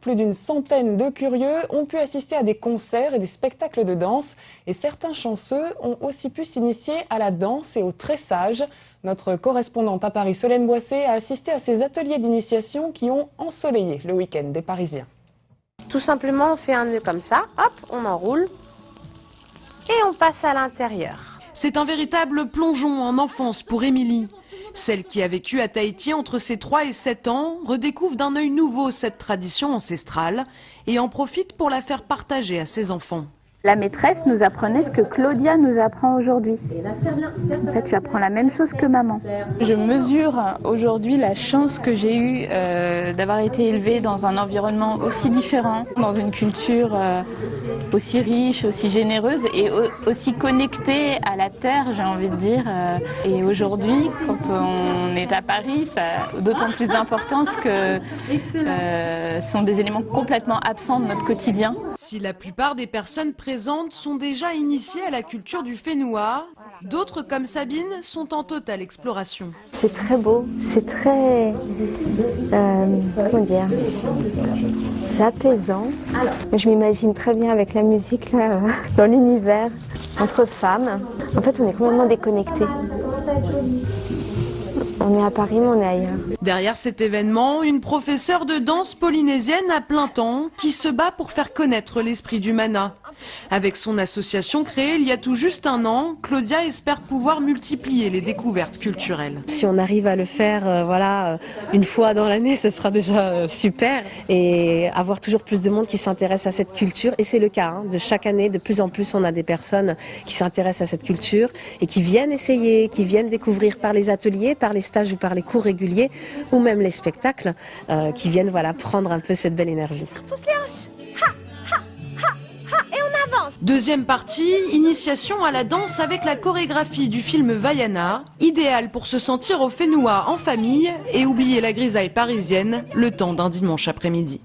Plus d'une centaine de curieux ont pu assister à des concerts et des spectacles de danse. Et certains chanceux ont aussi pu s'initier à la danse et au tressage. Notre correspondante à Paris, Solène Boissé, a assisté à ces ateliers d'initiation qui ont ensoleillé le week-end des Parisiens. Tout simplement, on fait un nœud comme ça, hop, on enroule et on passe à l'intérieur. C'est un véritable plongeon en enfance pour Émilie. Celle qui a vécu à Tahiti entre ses 3 et 7 ans redécouvre d'un œil nouveau cette tradition ancestrale et en profite pour la faire partager à ses enfants. La maîtresse nous apprenait ce que Claudia nous apprend aujourd'hui. Ça, tu apprends la même chose que maman. Je mesure aujourd'hui la chance que j'ai eue d'avoir été élevée dans un environnement aussi différent, dans une culture aussi riche, aussi généreuse et aussi connectée à la terre, j'ai envie de dire. Et aujourd'hui, quand on est à Paris, ça a d'autant plus d'importance que ce sont des éléments complètement absents de notre quotidien. Si la plupart des personnes présentes sont déjà initiées à la culture du Fénois, d'autres comme Sabine sont en totale exploration. C'est très beau, c'est très, comment dire, c'est apaisant. Je m'imagine très bien avec la musique là, dans l'univers, entre femmes. En fait, on est complètement déconnectés. On est à Paris, mais on est ailleurs. Derrière cet événement, une professeure de danse polynésienne à plein temps qui se bat pour faire connaître l'esprit du mana. Avec son association créée il y a tout juste un an, Claudia espère pouvoir multiplier les découvertes culturelles. Si on arrive à le faire une fois dans l'année, ce sera déjà super. Et avoir toujours plus de monde qui s'intéresse à cette culture. Et c'est le cas, de chaque année, de plus en plus, on a des personnes qui s'intéressent à cette culture et qui viennent essayer, qui viennent découvrir par les ateliers, par les stages ou par les cours réguliers, ou même les spectacles, qui viennent prendre un peu cette belle énergie. Deuxième partie, initiation à la danse avec la chorégraphie du film Vaiana, idéal pour se sentir au Fénois en famille et oublier la grisaille parisienne le temps d'un dimanche après-midi.